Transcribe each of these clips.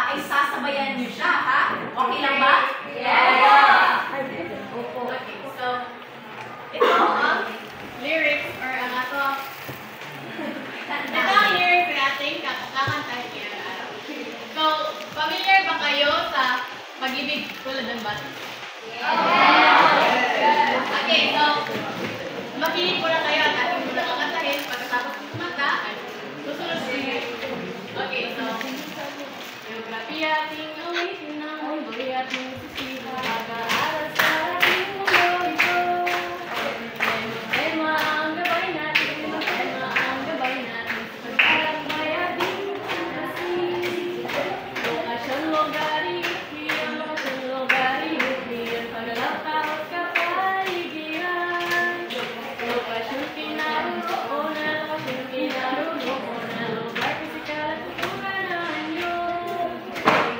ay sasabayan niyo siya, ha? Okay lang ba? Yeah! Opo. Okay, so, ito ang lyrics or ang ato. Ito ang lyrics na ating kakantahin ngayong araw. So, familiar ba kayo sa pag-ibig tulad ng bata? Okay, so, makinig muna kayo at ating muna kakantahin. Pagkatapos ng kumanta, susunod sa lyrics. Okay, so, geografiya ating ulitin ng mundo'y ating sisita. Pag-aaral sa ating mundo ito. Tema ang gabay natin, tema ang gabay natin. Pag-alakbay ating kasi. Lokasyon, logari, uklian, lokasyon, logari, uklian. Pag-alakbay kapaligiran. Lokasyon, kinaroroonan, lokasyon, kinaroroonan. Lugar, pisikal at tutungan na anyo.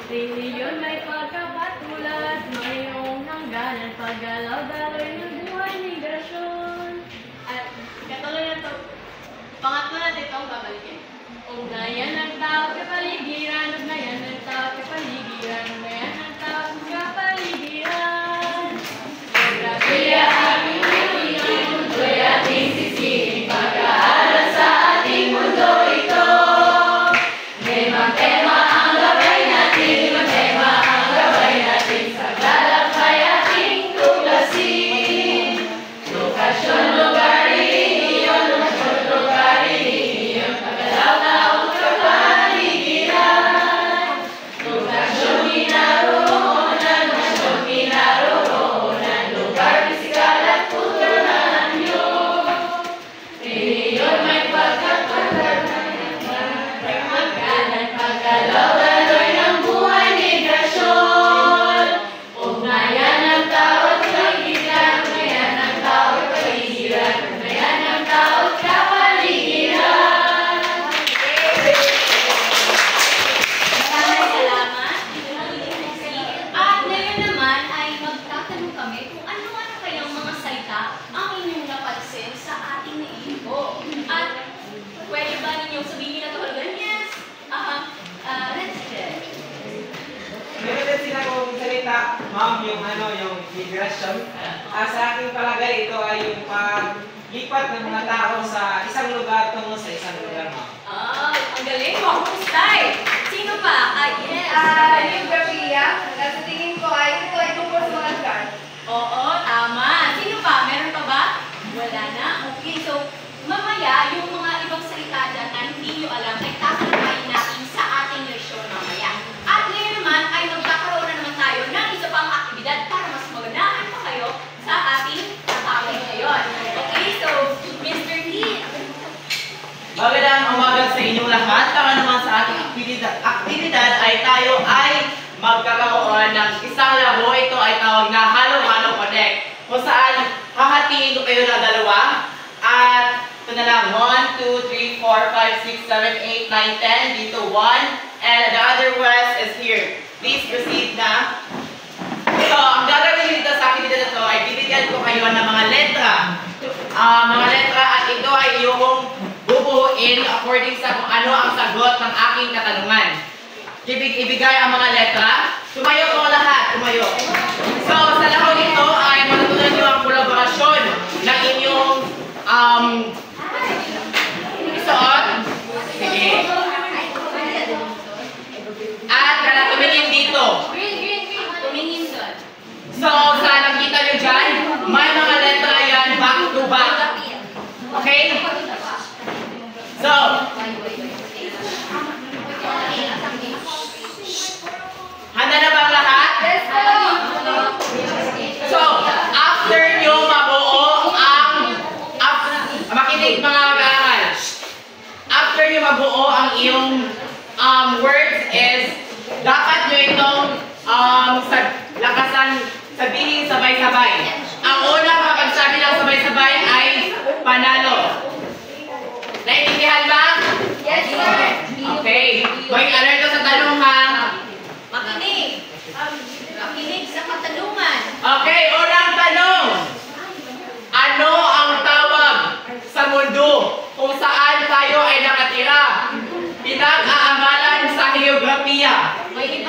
Reliyon may pagkapatulad, mayroong hangganan, paggalaw-daloy ng buhay, migrasyon. At katuloy na ito, pangatlo natin itong babalikin. Ugnayan ng tao kapaligiran, ugnayan ng tao kapaligiran, ugnayan ng tao kapaligiran. Geografiya ating ulitin, mundo'y ating sisihin, pag-aaral sa ating mundo ito. Tema ang gabay natin, tema ang gabay natin, sa galakbay ating tuklasin. Lokasyon, lugar, relihiyon, lokasyon, lugar, relihiyon, pagalaw-taong kapaligiran. Lokasyon, kinaroroonan, lokasyon, kinaroroonan, lugar, pisikal at kultural nyo. Relihiyon may pagkapatulad, hangganan, paggalaw-daloy ng buhay, migrasyon. Ugnayan ng tao at kapaligiran, ugnayan ng tao at kapaligiran, ugnayan ng tao at kapaligiran. Maraming salamat. At ngayon naman ay magtatanong kami kung ano-ano kayang mga salita ang inyong napansin sa ating naiibo. At pwede ba ninyong sabihin na kahulugan? Yes. Let's get. Meron din sila kung salita, ma'am, yung migration. Sa aking palagay, ito ay yung paglipat ng mga tao sa isang lugar tungo sa isang lugar, ma'am. Ang galing mo. Hustay. Sino pa? Geografiya, sa tingin ko ay ito ay tungkol sa mga lugar. Oo, tama. Sino pa? Meron pa ba? Wala na. Okay, so mamaya yung mga ibang salita dyan na hindi nyo alam ay tatalakayin natin sa ating leksyon mamaya. At ngayon naman ay magkakaroon na naman tayo ng isa pang aktibidad para mas maganahan pa kayo sa ating topic ngayon. Okay, so Mr. Lee. Magandang umaga sa inyong lahat. Para naman sa ating aktibidad ay tayo ay magkakaroon ng isang laro. Ito ay tawag na Halo-Halo Connect. Kung saan hahatiin ko kayo na dalawa. At ito na lang, 1, 2, 3, 4, 5, 6, 7, 8, 9, 10. Dito 1. And the other rest is here. Please proceed na. So, ang gagawin dito sa aktibidad na ito ay bibigyan ko kayo ng mga letra. Mga letra at ito ay iyong bubuuin according sa kung ano ang sagot ng aking katanungan. Ibigay ang mga letra. Tumayo po lahat. Tumayo. So, sa laro nito ay matutunan niyo ang kolaborasyon ng inyong isuot. Sige. At tumingin dito. Green. Tumingin doon. So, sa nakita nyo dyan, may mga letra yan back to back. Okay? So, handa na ba ang lahat? Let's go! So, after nyo mabuo ang makinig mga mag-aaral. After nyo mabuo ang iyong words is dapat nyo itong lakasan sabihin sabay-sabay. Ang unang kapagsabi ng sabay-sabay ay panalo. Naiintindihan ba? Yes, sir! Okay. Going alert ka sa tanong ha. Makinig. Makinig sa katanungan. Okay, unang tanong. Ano ang tawag sa mundo kung saan tayo ay nakatira? Pinag-aaralan sa geografiya. May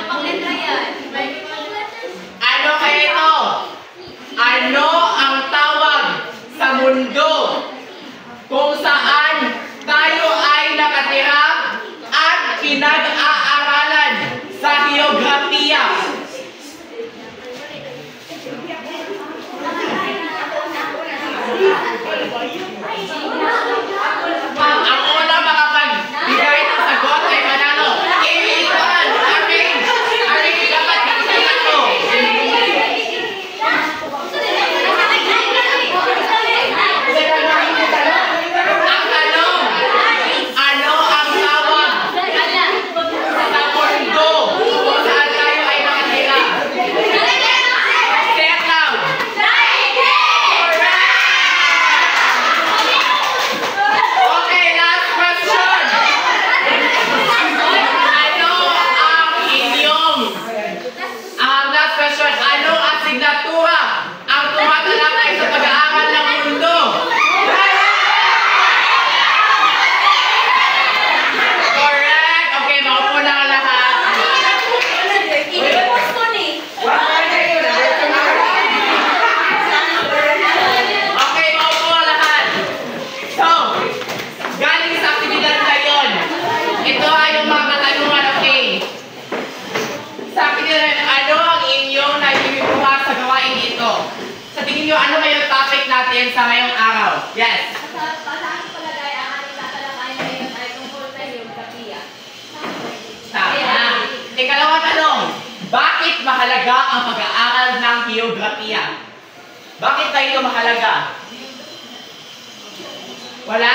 natin sa ngayong araw. Yes. Saan palagay ang ating tatalakayin ngayon ay tungkol sa geografiya? Tama. Ikalawang tanong, bakit mahalaga ang pag-aaral ng geografiya? Bakit tayo ito mahalaga? Wala?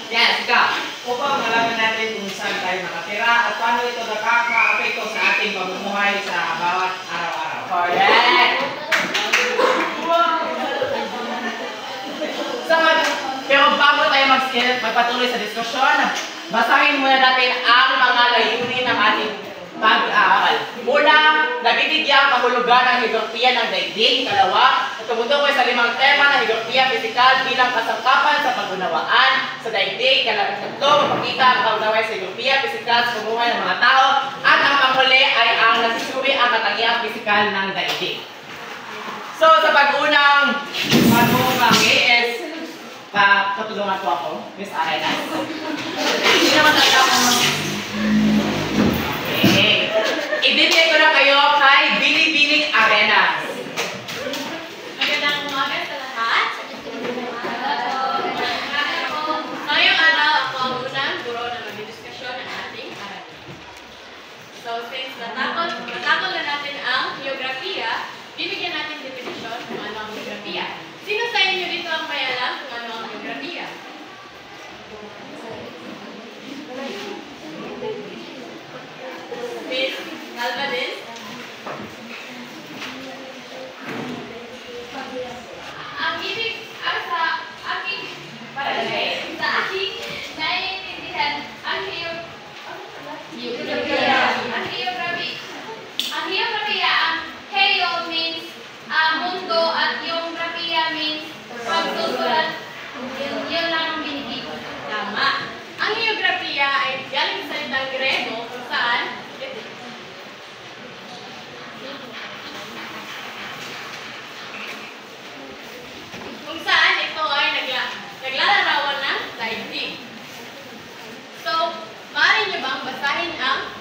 Yes, ikaw. Upang malaman natin kung saan tayo nakatira at paano ito nakaka-apekto sa ating pamumuhay sa bawat araw-araw. Correct. Pero bago tayo magpatuloy sa diskusyon, basahin muna natin ang mga layunin ng ating pag-aaral. Una, nabibigyan ang kahulugan ng geografiya ng daigdig. Ikalawa, tumutukoy sa 5 tema ng geografiya pisikal bilang kasangkapan sa pag-unawaan sa daigdig. Tatlo, mapakita ang kaunaway sa geografiya pisikal sa pamumuhay ng mga tao. At ang panghuli ay ang nasisubi ang katangiang pisikal ng daigdig. So, sa pag-unang pagmumanggi is katulungan ko ako, Miss Arenas. Hindi naman talaga ako okay. Ibibigay ko na kayo kay Binibining Arenas. Magandang umaga sa lahat. Ngayong araw, ako ang unang guro na magdidiskusyon ng ating araw. So, since natakol na natin ang geografiya, bibigyan natin definisyon kung ano ang geografiya. Sino sa inyo dito ang may alam kung ano ang geografiya? Miss Alvadez? Ang ibig sa aking palagay, sa aking naiintindihan, ang geografiya, ang geo means mundo at yung grafiya means pagsusulat. Yun lang ang binigay ko. Tama. Ang geografiya ay galing sa salitang Grego kung saan ito ay naglalarawan ng daigdig. So, maaari niyo bang basahin ang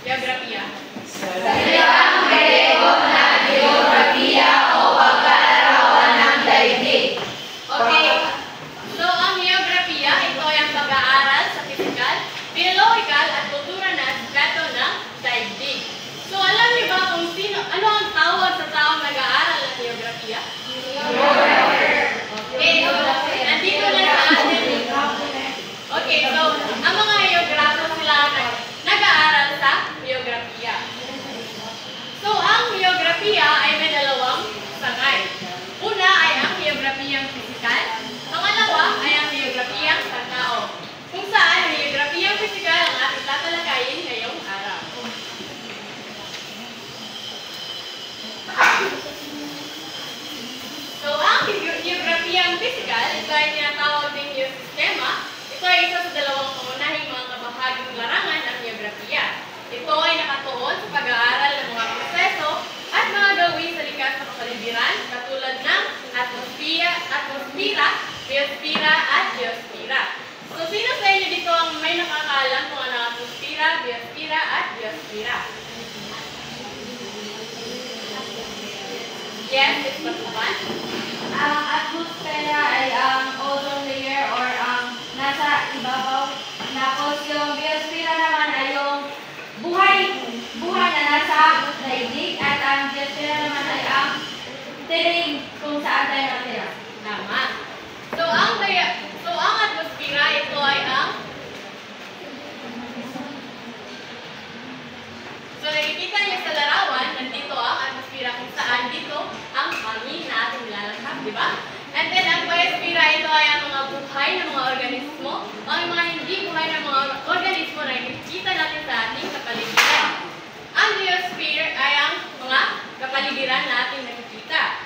geografiya? Salitang Grego na geografiya o paglalarawan ng daigdig. Okay. So, ang geografiya, ito ay ang pag-aaral sa pisikal, biologikal at kultura na aspeto ng daigdig. So, alam niyo ba kung ano ang tawag sa taong nag-aaral ng geografiya? Okay, so, nandito na sa atin. Okay, so, ang mga geographer sila nag-aaral sa geografiya. So, ang geografiya ay may dalawang sangay. Una ay ang geografiyang pisikal. Pangalawa ay ang geografiyang pantao. Kung saan ang geografiyang pisikal ang ating tatalakayin ngayong araw. So, ang geografiyang pisikal, ito ay tinatawag din yung sistema. Ito ay isa sa dalawang pangunahing mga kabahaging larangan ng geografiya. Ito ay nakatuon sa pag-aaral ng mga proseso at mga gawin sa likas na kapaligiran katulad ng atmosfera, biosfera at geosfera. So, sino sa inyo dito ang may nakakaalam kung ano ang atmosfera, biosfera at geosfera? Yes, it's Pasukan. Ang atmosfera ay ang ozone layer or ang nasa ibabaw. Tapos yung biosphere naman ay yung buhay na nasa daigdig at ang geosphere naman ay ang terrain kung saan tayo nakatira. Tama. So, ang atmosfera, ito ay ang So, nakikita niyo sa larawan, nandito ang atmosfera kung saan dito ang hangin na ating nilalakap, di ba? And then, ang biosphere, ito ay ang mga buhay ng mga organismo, ang mga hindi buhay ng mga organismo na nakikita natin sa ating kapaligiran. Ang geosphere ay ang mga kapaligiran na ating nakikita.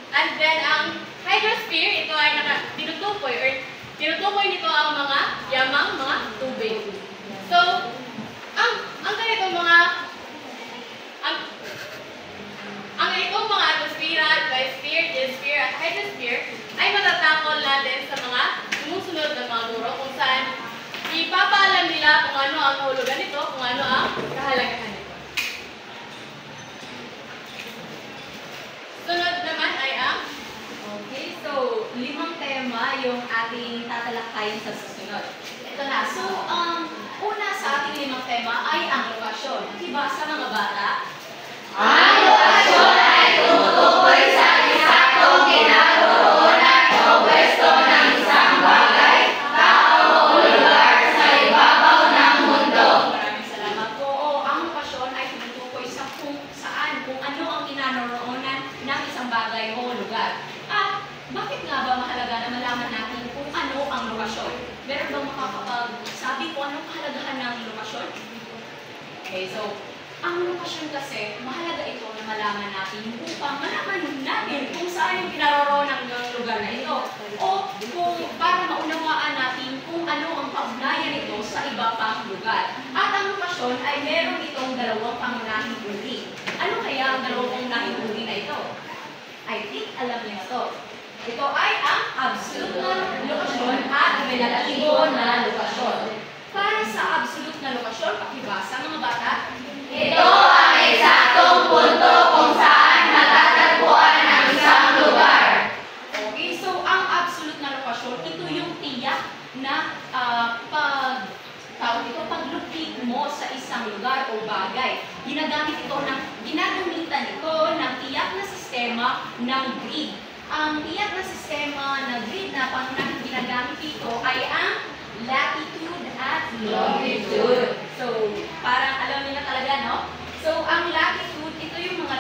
And then, ang hydrosphere, ito ay tinutukoy nito ang mga yamang mga tubig. So, ang ganitong mga atmosphere, biosphere, geosphere, at hydrosphere ay matatakol natin sa mga sumusunod na mga guro kung saan ipapaalam nila kung ano ang kahulugan nito, kung ano ang kahalagahan nito. Sunod naman ay ang yung ating tatalakayin sa susunod. Ito na. So, una sa ating limang tema ay ang lokasyon. Diba sa mga bata? Ang lokasyon ay tumutukoy sa eksaktong kinaroroonan o pwesto ng isang bagay, tao o lugar sa ibabaw ng mundo. Maraming salamat po. Oo, ang lokasyon ay tumutukoy sa kung saan, kung ano ang kinaroroonan ng isang bagay o lugar. At bakit nga ba mahalaga na malaman natin kung ano ang lokasyon? Meron bang makakapagsabi kung anong kahalagahan ng lokasyon? Okay, so, ang lokasyon kasi, mahalaga ito na malaman natin upang malaman natin kung saan yung kinaroroonan ng lugar na ito. O kung para maunawaan natin kung ano ang kaugnayan nito sa iba pang lugar. At ang lokasyon ay meron itong dalawang pangunahing uri. Ano kaya ang dalawang pangunahing uri na ito? I think alam niyo ito. Ito ay ang absolute na lokasyon at relatibo na lokasyon. Para sa absolute na lokasyon, pakibasa mga bata. Ito ang eksaktong punto kung saan matatagpuan ang isang lugar. Okay, so ang absolute na lokasyon, ito yung tiyak na paglupit mo sa isang lugar o bagay. Ginagamitan ito ng tiyak na sistema ng grid. Ang tiyak na sistema ng grid na pangunahing ginagamit dito ay ang latitude at longitude. So, parang alam niyo na talaga, no? So, ang latitude, ito yung mga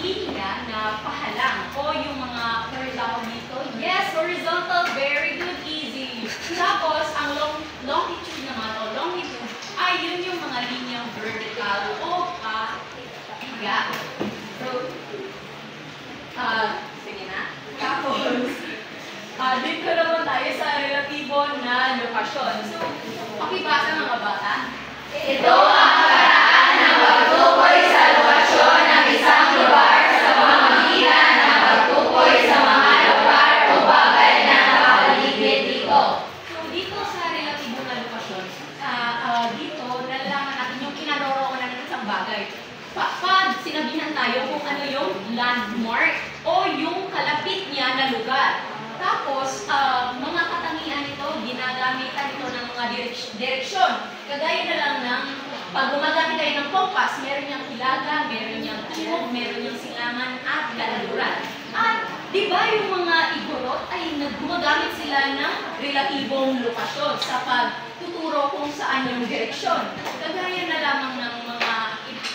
linya na pahalang o yung mga horizontal dito. Yes, horizontal, very good, easy. Tapos, ang longitude naman o longitude ay yun yung mga linyang vertical o pahiga. So, sige na. Tapos, dito naman tayo sa relatibo na lokasyon. So, pakibasa mga bata. Ito ang paraan ng pagtukoy sa lokasyon ng isang lugar sa pamamagitan ng pagtukoy sa mga lugar o bagay na nakapaligid dito. So, dito sa relatibo na lokasyon, dito nalalaman natin yung kinaroroonan ng isang bagay. Pag sinabihan tayo kung ano yung landmark o yung kalapit niya na lugar. Tapos, mga katangian nito, ginagamitan ito ng mga direksyon. Kagaya na lang ng pag gumagamit tayo ng compass, meron niyang hilaga, meron niyang timog, meron niyang silangan at kalaluran. At di ba yung mga igorot ay gumagamit sila ng relatibong lokasyon sa pagtuturo kung saan yung direksyon. Kagaya na lamang ng mga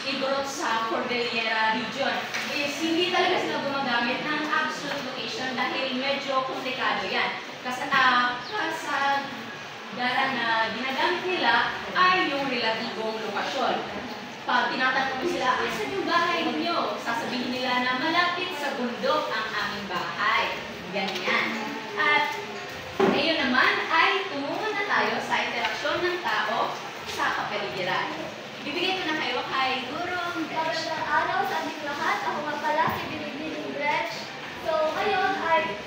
igorot sa Cordillera region is hindi talaga sila gumagamit ng absolute location dahil medyo komplikado yan. Kasagaran na ginagamit nila ay yung relatibong lokasyon. Pag tinatanong mo sila, asan yung bahay ninyo? Sasabihin nila na malapit sa bundok ang aming bahay. Ganyan. At ngayon naman ay tumungo na tayo sa interaksyon ng tao sa kapaligiran. Bibigay ko na kayo kay Gurong Gretch. Magandang araw sa ating lahat. Ako nga pala si Binibining Gretch. So, ngayon ay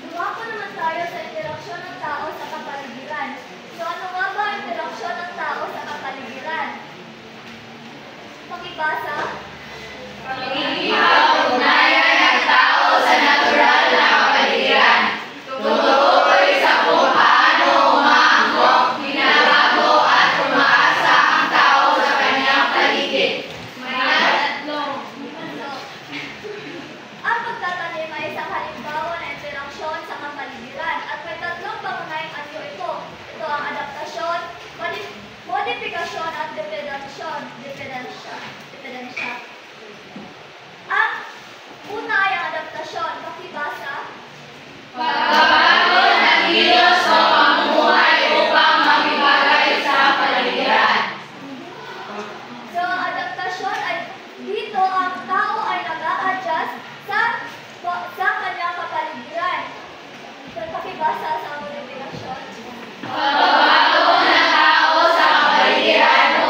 dumako naman tayo sa interaksyon ng tao sa kapaligiran. So, ano nga ba ang interaksyon ng tao sa kapaligiran? Pakibasa. Ugnayan ng tao sa natural na kapaligiran. Tumutukoy sa kung paano umaangkop, binabago at umaasa ang tao sa kanyang paligid. Ang pagtatanim ay isang halimbawa na interaksyon sa kapaligiran at may tatlong pangunahing anyo ito. Ito ang adaptasyon, modifikasyon at depredasyon. Ang una ay ang adaptasyon. Pakibasa. Pagbabago ng kilos o pamumuhay upang makibagay sa kapaligiran. So, ang adaptasyon ay dito ang tao ay nag-a-adjust sa kanyang kapaligiran. So, pakibasa sa modifikasyon. Pagbabago ng tao sa kapaligiran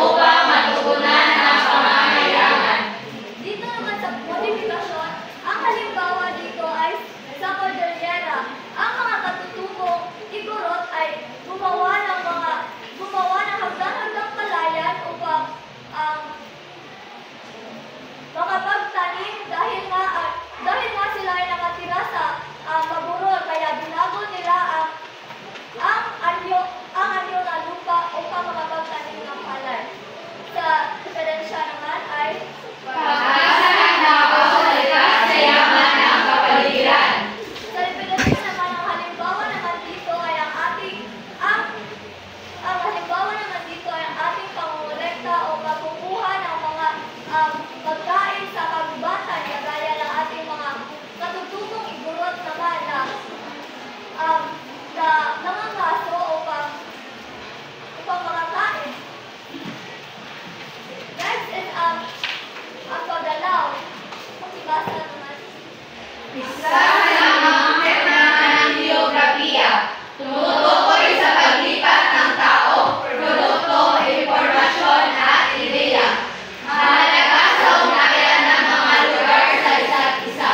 Isa sa lamang tema ng geografiya. Tumutukoy sa paglipat ng tao, produkto, impormasyon at ideya. Mahalaga sa ugnayan ng mga lugar sa isa't isa.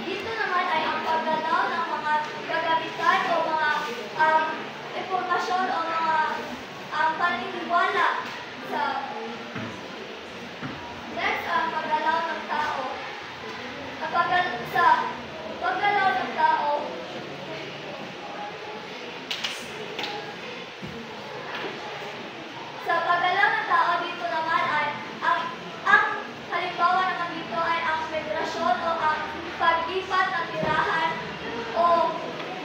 Dito naman ay ang paggalaw ng mga kagamitan o mga impormasyon o mga paniniwala sa next ang paggalaw ng tao. Sa paggalaw ng tao, sa paggalaw ng tao dito naman ay ang halimbawa naman dito ay ang migrasyon o ang paglipat ng tirahan o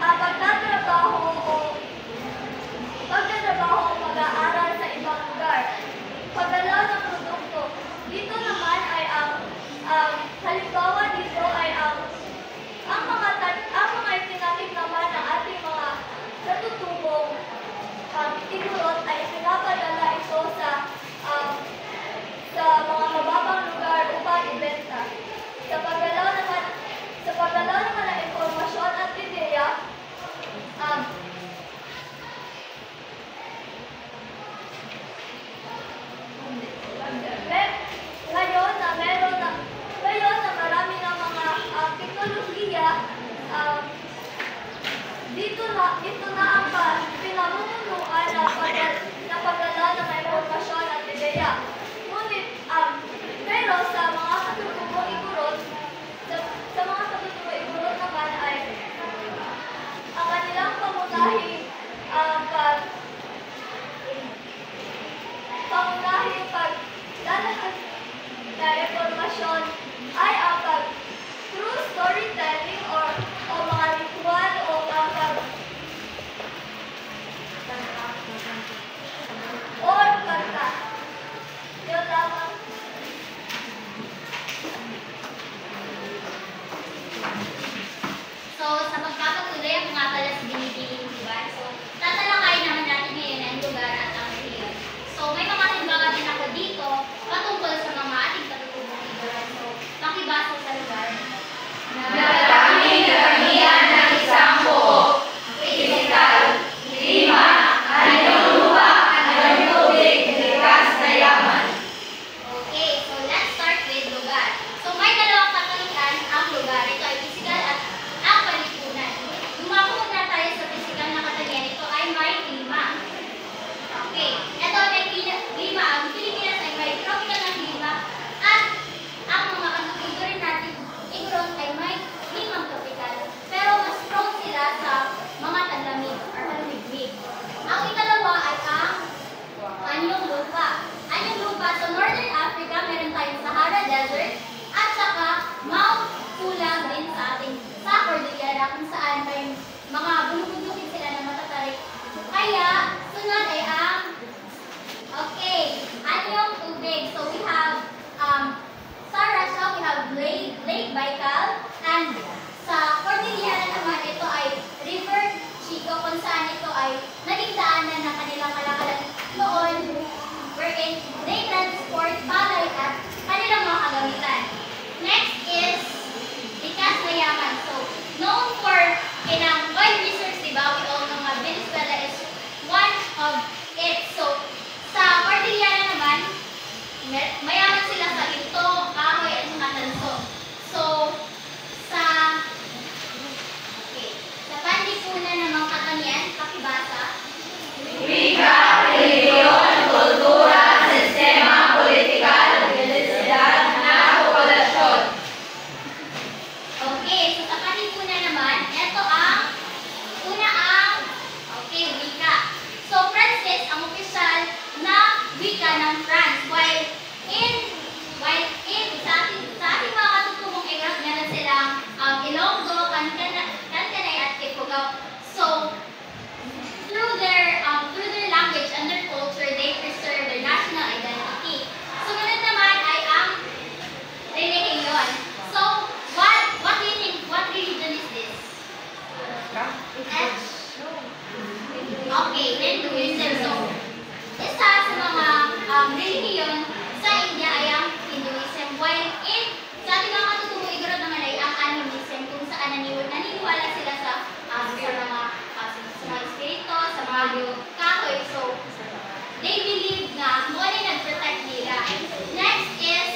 ang pagtatrabaho o pag-aaral sa ibang lugar. Paggalaw ng produkto. Dito naman ay ang halimbawa dito ay ang mga itinanim naman ng ating mga natutubong igurot ay pinapadala ito sa mga mababang lugar upang ibenta. Sa paggalaw naman ng impormasyon at ideya, ngayon na marami ng mga teknolohiya, dito na ang pinamumunuan ng paggalaw ng impormasyon at ideya. Ngunit, pero sa mga katutubong igurot, naman ay ang kanilang pangunahing paglalahad na impormasyon ay ang through storytelling or mga ritual o kanta. Yun lamang. So, sa pagpapatuloy, ako nga pala si Binibining Diba? So, tatalakayin naman natin ngayon ang lugar at ang rehiyon. So, may mga timbangan din ako dito patungkol sa mga ating katutubong lugar. So, makibasa sa lugar. Natatanging karamihan ng isang buo. Pisikal. 5. Anyong lupa, anyong tubig, likas na yaman. Okay, so let's start with lugar. So, may dalawang katalian ang lugar. Ito ay pisikal at ang palipunan. Dumako muna tayo sa pisikal na katalian. Ito ay may klima. Okay, ito ay may klima. Ang Pilipinas ay may tropical na klima at ang mga katutubong rin natin igurot ay may klimang tropical. Pero mas prone sila sa mga taglamig or malamig. Ang ikalawa ay ang anyong lupa. Anyong lupa sa Northern Africa, meron tayong Sahara Desert at saka Mount Pulang din sa Cordillera kung saan may mga bumubunutin sila na matatarik. Kaya, sunod ay ang anyong tubig. So we have sa Russia, we have Lake Baikal, and sa Cordillera naman ito ay River Chico kung saan ito ay naging daanan ng kanilang kalakalan noon wherein they transport palay at kanilang mga kagamitan. Next is likas na yaman. So, known for kinang oil research, diba? We all know nga Venezuela is one of it. So, sa Cordillera naman, mayaman sila sa ito, kahoy at mga tanso. So, naniniwala sila sa mga espiritu, sa mga kahoy. So, they believe na mo na nag-protect nila. Next is,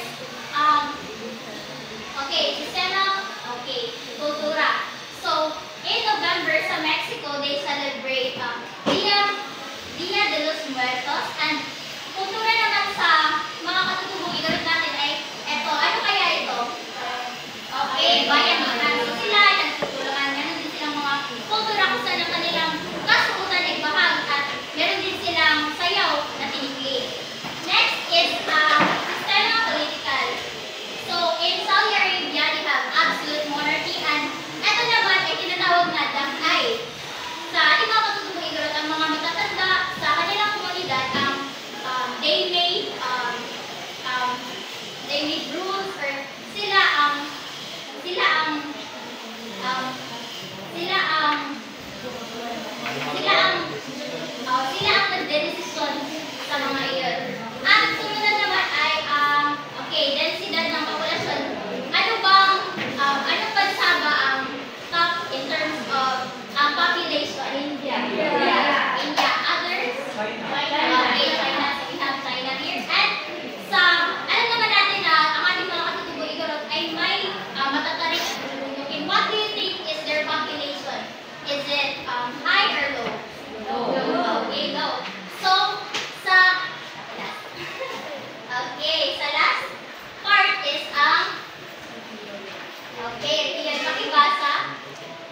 kultura. So, in November sa Mexico, they celebrate Dia de los Muertos. And kultura naman sa mga katutubong igarot natin ay eto. Ano kaya ito? Okay, bayanihan. So, sila ay nagtutulungan. Meron din silang mga kultura kung saan ang kanilang kasuotan ay bahag at meron din silang sayaw na tinipid. Next is system political. So, in Saudi Arabia, they have absolute monarchy, and ito naman ay tinatawag na dangay. Sa ating mga katutubong igarot, ang mga matatanda sa kanilang komunidad, they made rules, or sila ang nagdedesisyon sa mga iyon. At sumunod naman ay densidad ng populasyon. Anong bansa ba ang top in terms of population? India. Others? Okay, China. So we have China here. And alam naman natin na ang ating mga katutubo igarot ay may matatarik at tutugtugin. What do you think is their population? Is it high or low? Low. Okay, low. So, sa last part is iyan makibasa.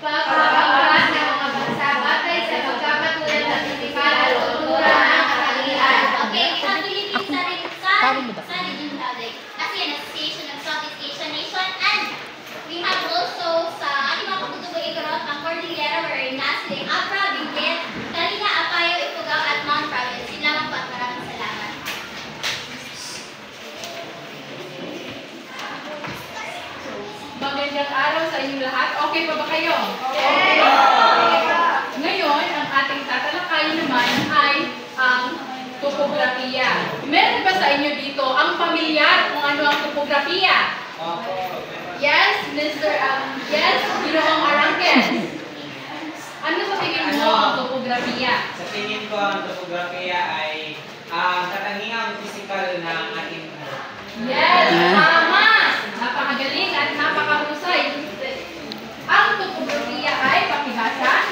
Pagpapagawa ng mga bansa batay sa pagkakatulad ng tipikal at kultura ng katangian. Okay, we have Philippines sa region natin. Kasi an association of Southeast Asian nation, and we have also sa ating mga kaputubo igarot ang Cordillera wherein nasiling Abra, Benguet, Kalinga, Apayo, Ifugao at Mount Province. Yun lamang po at maraming salamat. Magandang araw sa inyong lahat. Okay pa ba kayo? Ngayon, ang ating tatalakayin naman ay ang topografiya. Meron ba sa inyo dito ang pamilyar kung ano ang topografiya? Yes, Mr. Yes, Ginoong Arangken. Ano sa tingin mo ang topografiya? Sa tingin ko, ang topografiya ay katangiang physical ng ating mundo. Yes, tama! Napakagaling at napakahusay. Ang topografiya ay pakibasa.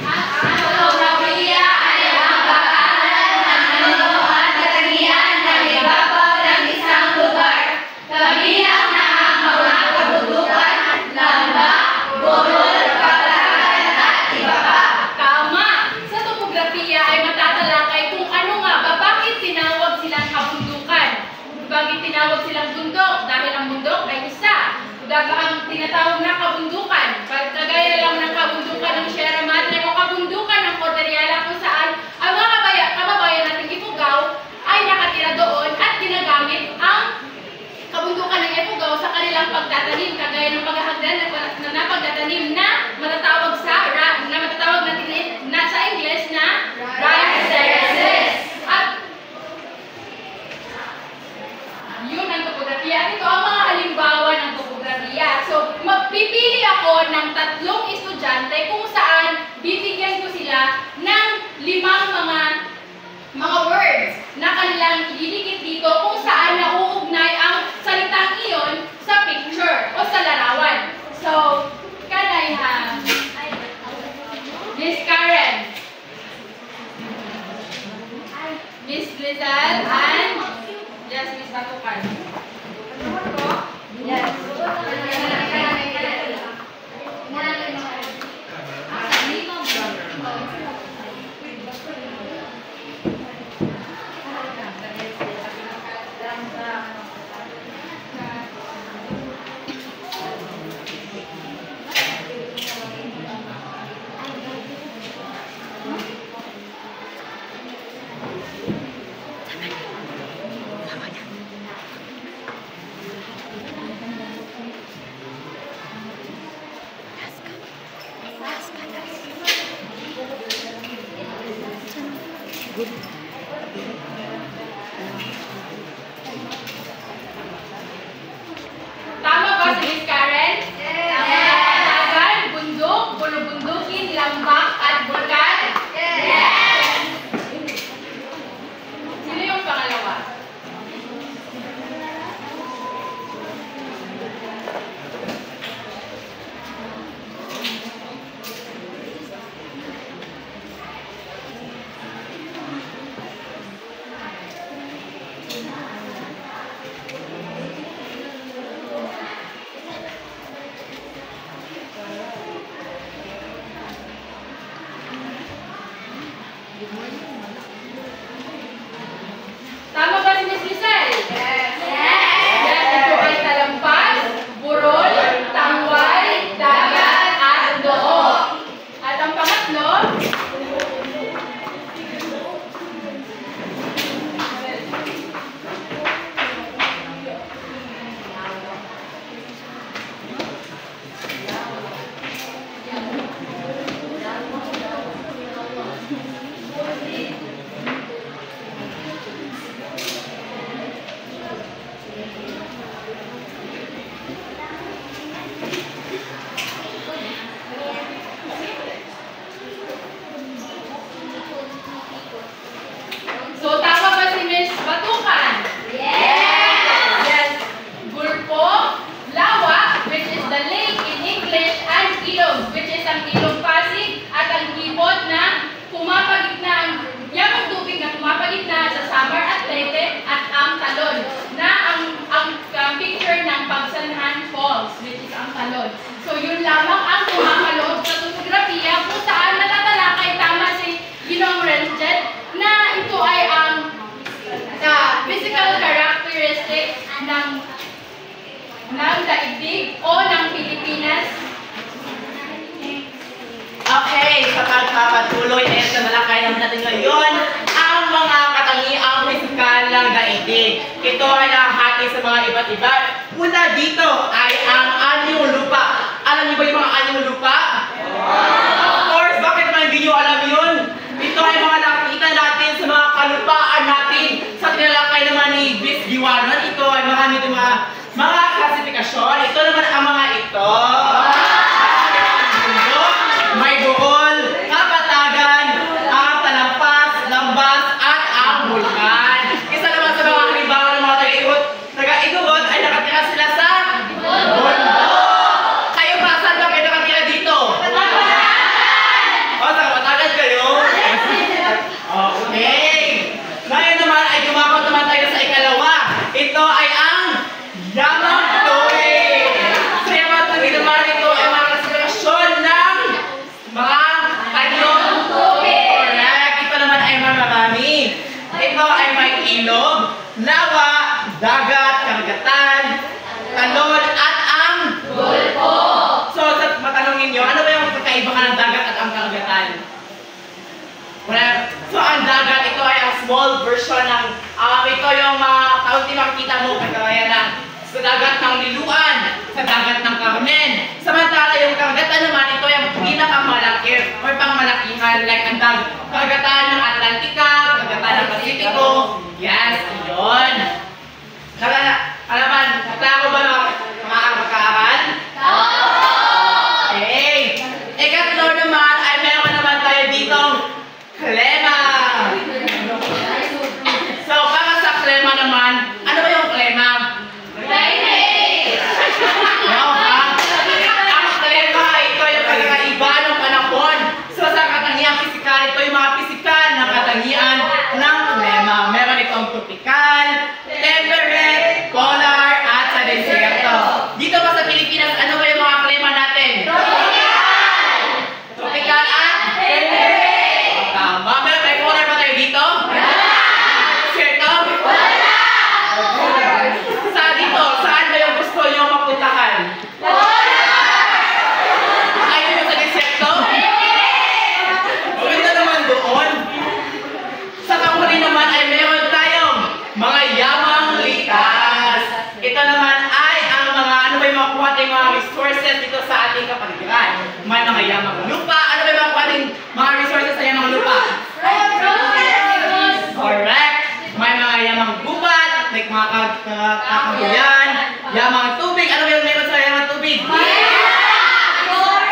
Ang topografiya ay ang pag-aaral ng ano at katangian ng ibabaw ng isang lugar. Kabilang na ang mga kabundukan, lambak, burol, kapatagan at iba pa. Tama! Sa topografiya ay matatalakay kung ano nga ba bakit tinawag silang kabundukan. Bakit tinawag silang bundok? Dahil ang bundok ay isa. Ang tinatawag na kabundukan. Kagaya lang ng kabundukan ng Sierra Madre o kabundukan ng Cordillera kung saan ang mga kababayan nating Ifugao ay nakatira doon at ginagamit ang kabundukan ng Ifugao sa kanilang pagtatanim. Kagaya ng paghahagdan na pagtatanim na matatawag natin na sa Ingles na rice terraces. At yun ang topografiya. Ito ang mga halimbawa ng topografiya. So, magpipili ako ng 3 estudyante kung saan bibigyan ko sila ng 5 mga words na kanilang ididikit dito kung saan nauugnay ang salitang iyon sa picture o sa larawan. So, can I have Miss Karen, Miss Lizal, and yes, Miss Batukan. Yes. Tama ba si Miss Karen? Yes. salon. So yun lamang ang kumakaloob sa topografiya kung saan natatalakay tama si Ginoong Renjed na ito ay ang physical characteristics ng daigdig o ng Pilipinas. Okay, sa pagpapatuloy ay talakay naman natin ngayon ang mga katangiang pisikal ng daigdig. Ito ay nakahati sa mga iba't iba. Una dito ay ang anyong lupa. Alam niyo ba yung mga anyong lupa? Of course, bakit naman hindi niyo alam yun? Ito ay mga nakikita natin sa mga kalupaan natin. Sa tinalakay naman ni Bis Giwanon, ito ay marami itong mga klasifikasyon. Ito naman ang mga ito. May buhol, kapatagan, ang talampas, lambas, at ang bulkan. Isa naman sa mga halimbawa ng mga taga-igubot ay nakatira sila sa bundok. Kayo ba? Saan ba kayo nakatira dito? O, sa kapatagan kayo? Okay. Ngayon naman ay dumakot naman tayo sa ikalawa. Ito ay ang yamang tubig. Sa yamang tubig naman ito ay mga klasifikasyon ng mga anyong tubig. Correct. Ito naman ay marami. Ito ay may ilog, lawa, dagat, karagatan, talon, at ang gulpo. So, matanongin nyo, ano ba yung pagkaibahan ng dagat at ang karagatan? Correct. So, ang dagat, ito ay ang small version ng, ito yung mga kaunti makikita mo, kagaya ng sa dagat ng Liluan, sa dagat ng Carmen. Samantala, yung karagatan naman, ito yung pinakamalaki or pangmalakihan, like ang karagatan ng Atlantika, karagatan ng Pasipiko. Yes, yun. Alaman, klaro ba mga magkaaral? Okay. Ikatlo naman ay meron naman tayo ditong klema. So, para sa klema naman, ano ba yung klema? Ang klema, ito yung pagkakaiba ng panahon. So, sa katangiang pisikal, ito yung mga pisikal na katangian ng klema. Meron itong tropical, temperate, polar, at sa desierto. Dito pa sa Pilipinas, ano ba yung mga klema natin? Tropical at temperate. Tama. May polar ba tayo dito? Desierto? Sa dito, saan ba yung gusto nyo mapuntahan? Ayaw nyo sa desierto? Maganda naman doon. Sa kamuli naman ay meron tayong mga yamang likas. Ito naman ay ang mga, ano ba yung makuha tayong mga resources dito sa ating kapaligiran. May mga yamang lupa. Ano ba yung makuha tayong mga resources sa yamang lupa? Correct. May mga yamang gubat, like mga kakabuyan, yamang tubig. Ano ba yung meron sa yamang tubig?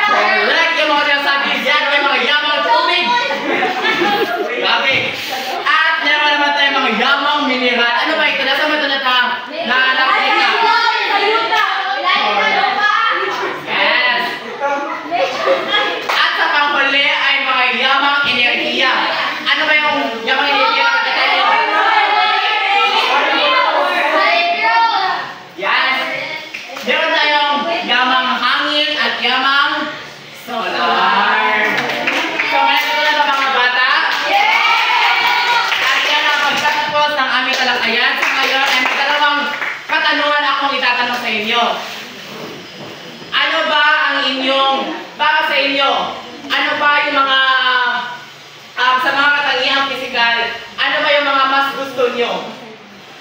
Correct. Yung mga sinasabi dyan, may mga yamang tubig. Grabe. At meron naman tayong mga yamang mineral. Ano ba ito? Nasa mo ito na nakakita? Yes. At sa panghuli ay mga yamang enerhiya. Ano ba yung yamang enerhiya? Yes. Meron tayong yamang hangin at yamang solar. So, meron na ba mga bata? At yan ang pagtatapos ng aming talakayan. Sa ngayon ay may dalawang katanungan akong itatanong sa inyo. Ano ba ang inyong, para sa inyo, ano ba yung mga, sa mga katangiang pisikal, ano ba yung mga mas gusto nyo?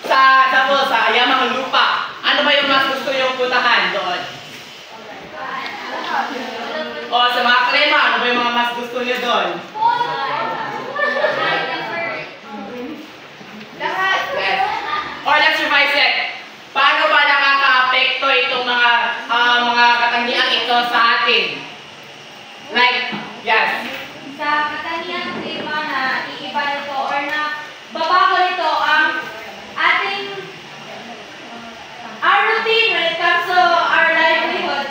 Sa yamang lupa, ano ba yung mas gusto nyo puntahan doon? O sa mga klema, ano ba yung mga mas gusto nyo doon? Yes. Or let's revise it. Paano ba nakaka-apekto itong mga katangiang ito sa atin? Like, yes. Sa katangiang iba na iiba nito or na babago nito ang ating our routine when it comes to our livelihood.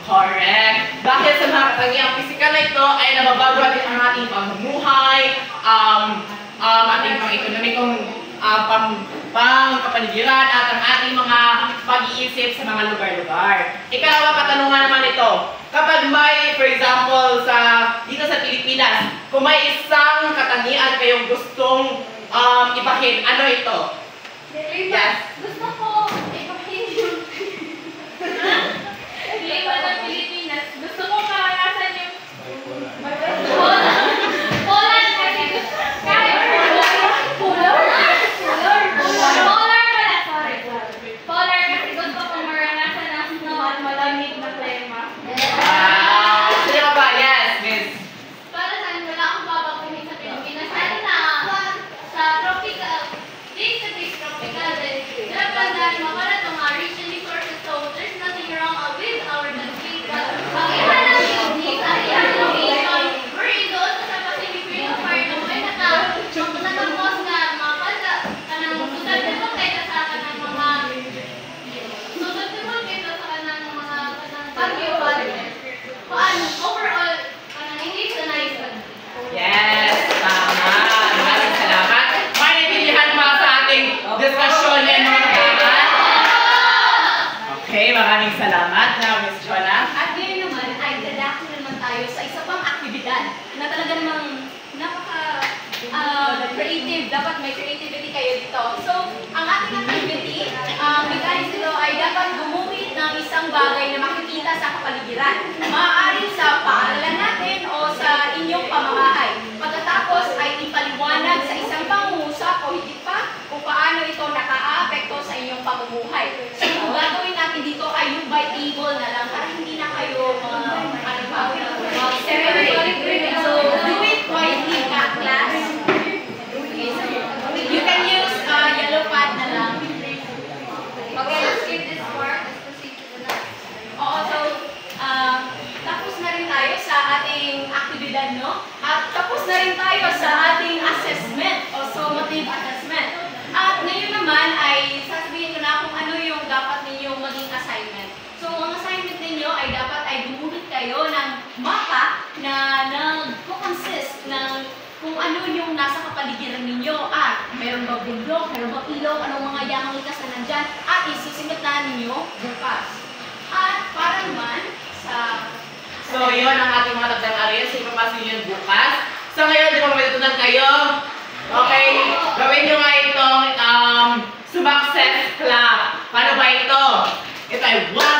Correct. Dahil sa mga katangiang pisikal na ito ay nababago natin ang ating pamumuhay, ating pang-ekonomikong pang-kapaligiran at ang ating mga pag-iisip sa mga lugar-lugar. Ikalawa ito. Kapag may, for example, dito sa Pilipinas, kung may isang katangian kayong gustong ibahin, ano ito? Yes. Gusto ko ipahin yung lima ng Pilipinas. Gusto ko maranasan yung Poland kasi gusto kahit polar pala, sorry. Polar kasi gusto ko maranasan ang snow at malamig na klima. Wow! Sino ka ba? Yes, miss. Para saan wala akong babaguhin sa Pilipinas. Ano na, sa tropical, this is tropical, dapat na mawala itong mga rich in resources, so there's nothing wrong with our country. But ang iba lang yung location, we're doon sa Pacific Ring of Fire na may natapos na mga pala, kanang susceptible kayo sa kanang mga susceptible kayo sa kanang mga bagyo. Paano, overall, kanang English na nice country. Yes, tama. Maraming salamat. May naintindihan ba sa ating diskusyon yan mga kaibigan? Okay, maraming salamat na Miss Jonah. At ngayon naman ay dadako naman tayo sa isa pang aktibidad na talaga namang napaka-creative. Dapat may creativity kayo dito. So, ang ating activity, mechanics nito ay dapat gumamit ng isang bagay na makikita sa kapaligiran. Maaaring sa paaralan natin o sa inyong pamamahay. Pagkatapos ay ipaliwanag sa isang pangungusap o higit pa kung paano ito naka-apekto sa inyong pamumuhay. So, kung gagawin natin dito ay yung by table na lang para hindi na kayo so, do it quietly ka, class. Okay, so, you can use yellow pad na lang. Okay, let's skip this part. Let's proceed to the next. Oo, so, tapos na rin tayo sa ating aktibidad, no? At tapos na rin tayo sa ating assessment o summative assessment. At ngayon naman ay sasabihin ko na kung ano yung dapat ninyong maging assignment. So, ang assignment ninyo ay dapat ay gumamit kayo ng mapa na nag-consist ng kung ano yung nasa kapaligiran ninyo. Meron ba bundok, meron ba ilog, anong mga yamang likas na nandyan, at isusimit na ninyo bukas. At para naman sa... So, yun ang ating mga tagdang areas. So, ipapasok nyo yun bukas. So, ngayon, di ba magtutunan kayo? Okay, gawin nyo nga itong success clap. Paano ba ito? Ito ay 1,